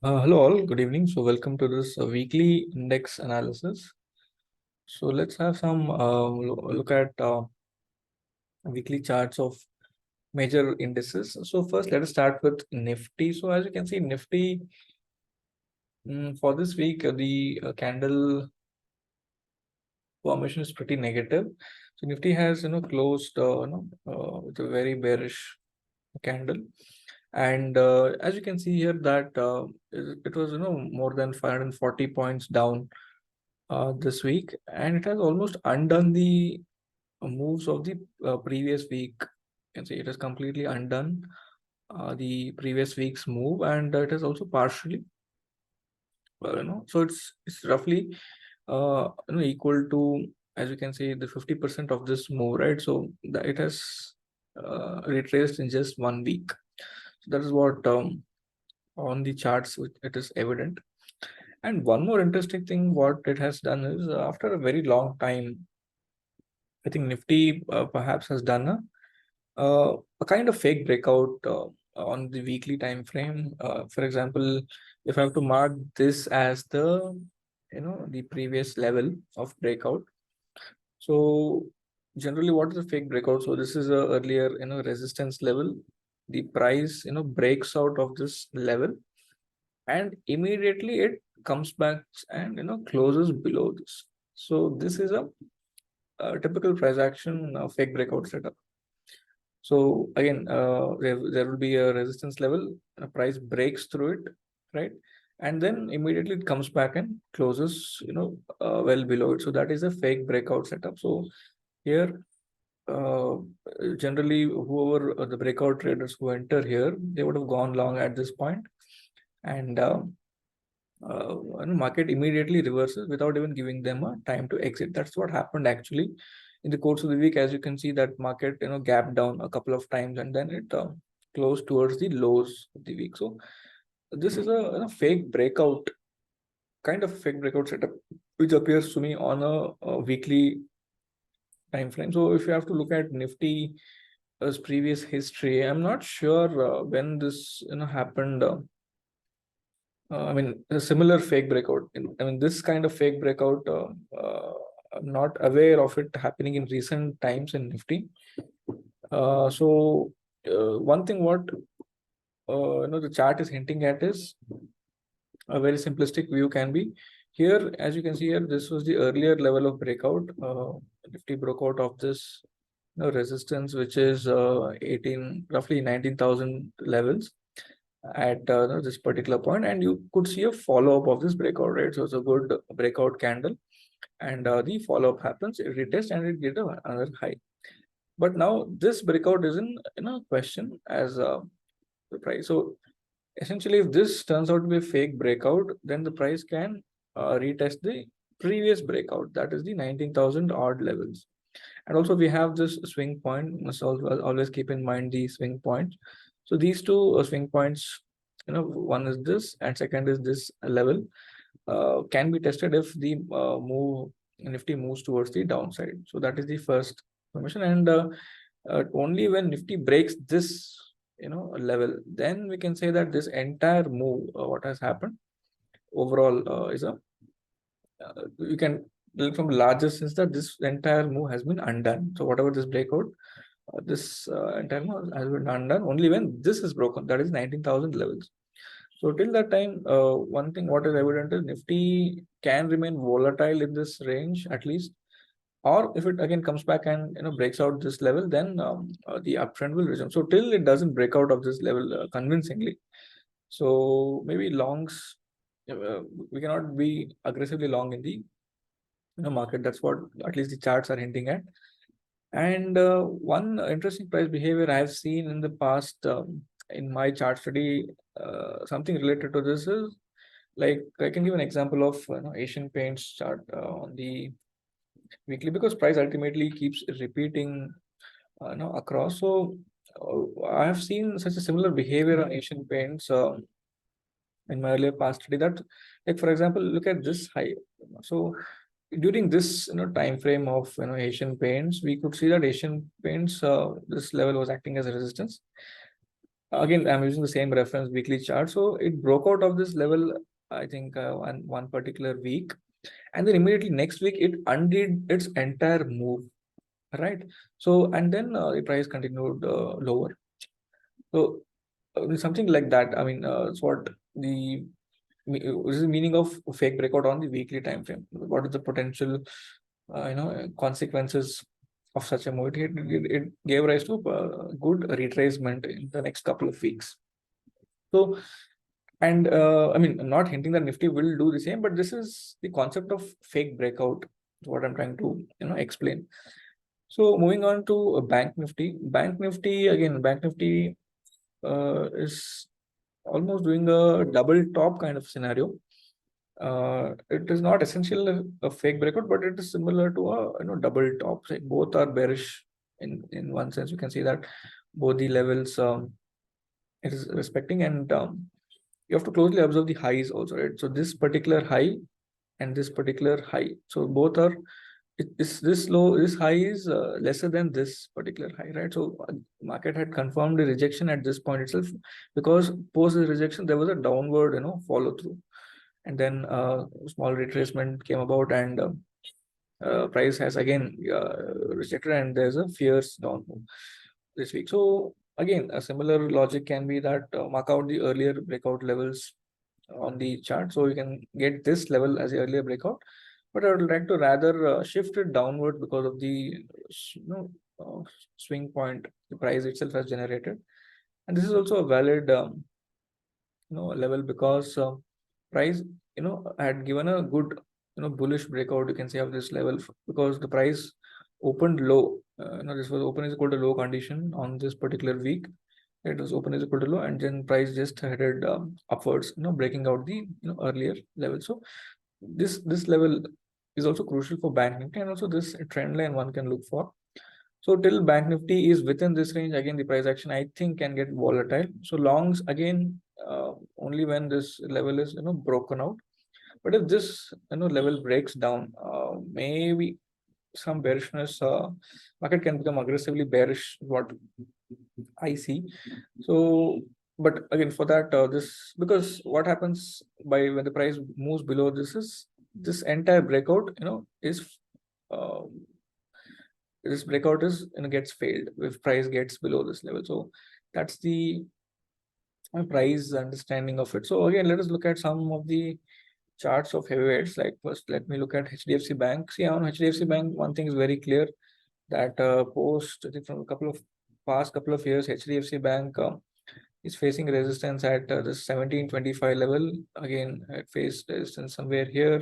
Hello all, good evening. So welcome to this weekly index analysis. So let's have some look at weekly charts of major indices. So first, let us start with Nifty. So as you can see, Nifty for this week, the candle formation is pretty negative. So Nifty has closed with a very bearish candle, and as you can see here that it was more than 540 points down this week, and it has almost undone the moves of the previous week. You can see it has completely undone the previous week's move, and it has also partially, so it's roughly equal to, as you can see, the 50% of this move, right? So that it has retraced in just 1 week. So that is what on the charts it is evident. And one more interesting thing what it has done is after a very long time, I think Nifty perhaps has done a kind of fake breakout on the weekly time frame. For example, if I have to mark this as the previous level of breakout. So generally, what is a fake breakout? So this is a earlier resistance level. The price breaks out of this level, and immediately it comes back and closes below this. So this is a typical price action fake breakout setup. So again, there will be a resistance level, a price breaks through it, right? And then immediately it comes back and closes, well below it. So that is a fake breakout setup. So here, uh, generally, whoever the breakout traders who enter here, they would have gone long at this point, and market immediately reverses without even giving them a time to exit. That's what happened actually in the course of the week. As you can see, that market gapped down a couple of times, and then it closed towards the lows of the week. So this is a fake breakout, kind of fake breakout setup, which appears to me on a weekly time frame. So if you have to look at Nifty as previous history, I'm not sure when this happened. I mean, a similar fake breakout. I mean, this kind of fake breakout, I'm not aware of it happening in recent times in Nifty. One thing what the chart is hinting at is a very simplistic view can be here. As you can see here, this was the earlier level of breakout. Nifty broke out of this resistance, which is roughly 19,000 levels at this particular point, and you could see a follow-up of this breakout, right? So it's a good breakout candle, and the follow-up happens, it retests, and it gets another high. But now this breakout is in question as the price. So essentially, if this turns out to be a fake breakout, then the price can retest the previous breakout, that is the 19,000 odd levels. And also we have this swing point. Must always keep in mind the swing points. So these two swing points, one is this and second is this level, can be tested if the Nifty moves towards the downside. So that is the first information. And only when Nifty breaks this level, then we can say that this entire move, what has happened overall, is a you can look from a larger sense that this entire move has been undone. So whatever this breakout, this entire move has been undone only when this is broken, that is 19,000 levels. So till that time, one thing what is evident is Nifty can remain volatile in this range at least, or if it again comes back and breaks out this level, then the uptrend will resume. So till it doesn't break out of this level convincingly, so maybe longs, we cannot be aggressively long in the market. That's what at least the charts are hinting at. And one interesting price behavior I have seen in the past in my chart study, something related to this is, like, I can give an example of Asian Paints chart on the weekly, because price ultimately keeps repeating across. So I have seen such a similar behavior on Asian Paints in my earlier past study, that, like, for example, look at this high. So during this time frame of Asian Paints, we could see that Asian Paints, this level was acting as a resistance. again, I'm using the same reference weekly chart. So it broke out of this level, I think, one particular week, and then immediately next week it undid its entire move, right? So and then the price continued lower. So something like that. I mean, it's what is the meaning of fake breakout on the weekly time frame. What is the potential, consequences of such a move? It gave rise to good retracement in the next couple of weeks. So, and I mean, I'm not hinting that Nifty will do the same, but this is the concept of fake breakout, is what I'm trying to explain. So moving on to Bank Nifty. Bank Nifty, again, Bank Nifty is almost doing a double top kind of scenario. It is not essentially a fake breakout, but it is similar to a double top. So both are bearish in one sense. You can see that both the levels it is respecting, and you have to closely observe the highs also, right? So this particular high and this particular high, so both are this low, this high is lesser than this particular high, right? So market had confirmed the rejection at this point itself, because post the rejection there was a downward follow through, and then small retracement came about, and price has again rejected, and there's a fierce down move this week. So again, a similar logic can be that mark out the earlier breakout levels on the chart, so you can get this level as the earlier breakout, but I would like to rather shift it downward because of the swing point the price itself has generated. And this is also a valid level, because price had given a good bullish breakout, you can say, of this level, because the price opened low. This was open is equal to low condition on this particular week. It was open is equal to low, and then price just headed upwards, breaking out the earlier level. So this level is also crucial for Bank Nifty, and also this trend line one can look for. So till Bank Nifty is within this range, again the price action I think can get volatile. So longs again only when this level is broken out. But if this level breaks down, maybe some bearishness, market can become aggressively bearish, what I see. So, but again, for that, this, because what happens by when the price moves below this is this entire breakout, is this breakout is gets failed if price gets below this level. So that's the price understanding of it. So again, let us look at some of the charts of heavyweights. Like first, let me look at HDFC Bank. See, on HDFC Bank, one thing is very clear, that post, I think, from a past couple of years, HDFC Bank is facing resistance at this 1725 level. Again, it faced resistance somewhere here.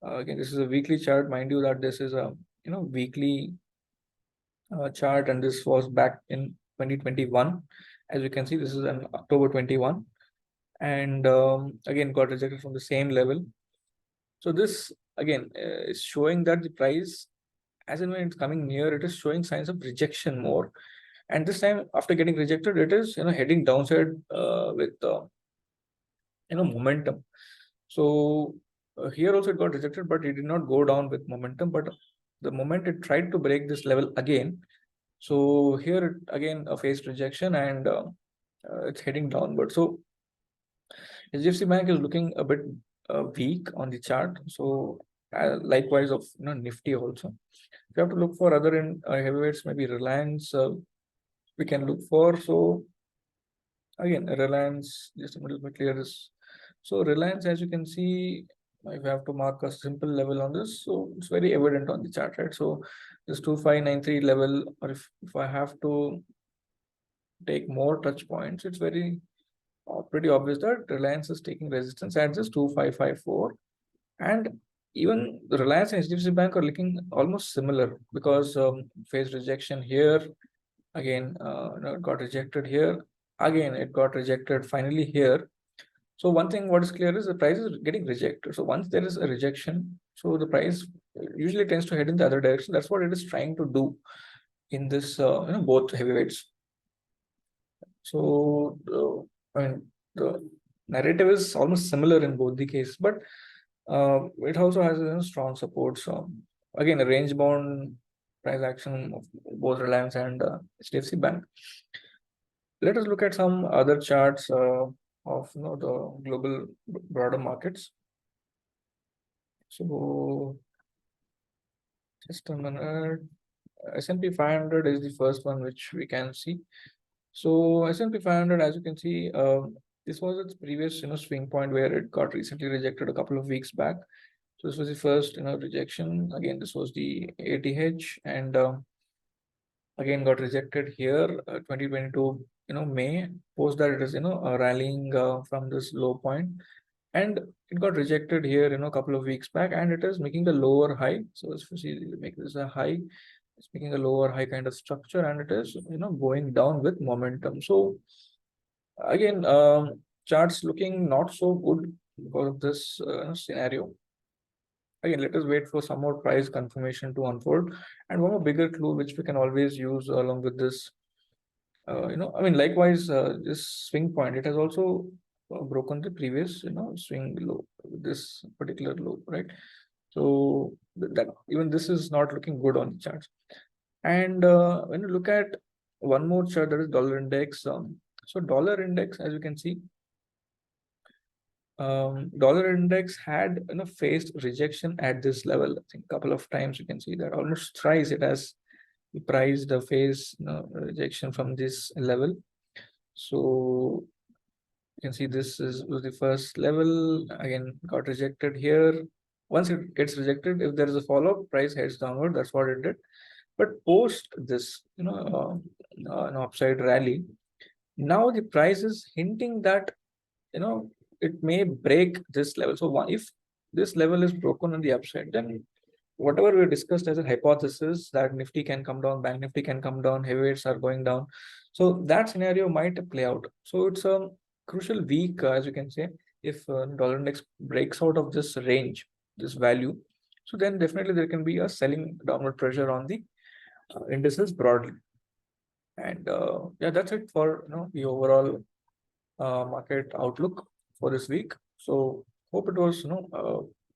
Again, this is a weekly chart, mind you that this is a weekly chart, and this was back in 2021. As you can see, this is an October 21, and again got rejected from the same level. So this again is showing that the price, as and when it's coming near, it is showing signs of rejection more. And this time, after getting rejected, it is heading downside with momentum. So here also it got rejected, but it did not go down with momentum. But the moment it tried to break this level again, so here it again faced rejection, and it's heading downward. So HDFC Bank is looking a bit weak on the chart. So likewise of Nifty also. If you have to look for other heavyweights, maybe Reliance, we can look for. So again, Reliance, just a little bit clear this. So Reliance, as you can see, if I have to mark a simple level on this, so it's very evident on the chart, right? So this 2593 level, or if I have to take more touch points, it's very pretty obvious that Reliance is taking resistance at this 2554, and even the Reliance and HDFC Bank are looking almost similar, because faced rejection here, again it got rejected here, again it got rejected finally here. So one thing what is clear is the price is getting rejected. So once there is a rejection, so the price usually tends to head in the other direction. That's what it is trying to do in this both heavyweights. So I mean, the narrative is almost similar in both the cases, but it also has strong support. So again, a range bound price action of both Reliance and HDFC Bank. Let us look at some other charts of the global broader markets. So just a minute. S&P 500 is the first one which we can see. So S&P 500, as you can see, this was its previous swing point where it got recently rejected a couple of weeks back. So this was the first rejection. Again, this was the ATH, and again got rejected here 2022 May. Post that it is rallying from this low point, and it got rejected here a couple of weeks back, and it is making a lower high. So if you see, make this a high, it's making a lower high kind of structure, and it is going down with momentum. So again, charts looking not so good because of this scenario. Again, let us wait for some more price confirmation to unfold. And one more bigger clue which we can always use along with this, likewise, this swing point, it has also broken the previous, swing low, this particular low, right? So that even this is not looking good on the charts. And when you look at one more chart, that is dollar index. So dollar index, as you can see, dollar index had faced rejection at this level. I think a couple of times you can see that almost thrice it has priced the phase rejection from this level. So you can see this was the first level, again got rejected here. Once it gets rejected, if there is a follow-up, price heads downward. That's what it did. But post this an upside rally, now the price is hinting that it may break this level. So if this level is broken on the upside, then whatever we discussed as a hypothesis that Nifty can come down, Bank Nifty can come down, heavyweights are going down. So that scenario might play out. So it's a crucial week, as you can say, if dollar index breaks out of this range, this value. So then definitely there can be a selling downward pressure on the indices broadly. And yeah, that's it for the overall market outlook for this week. So hope it was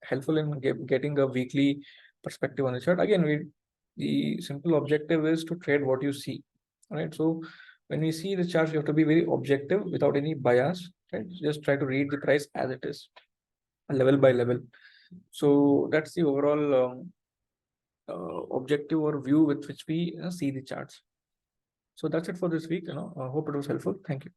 helpful in getting a weekly perspective on the chart. Again, the simple objective is to trade what you see, right? So when we see the chart, you have to be very objective without any bias, right? Just try to read the price as it is, level by level. So that's the overall objective or view with which we see the charts. So that's it for this week. I hope it was helpful. Thank you.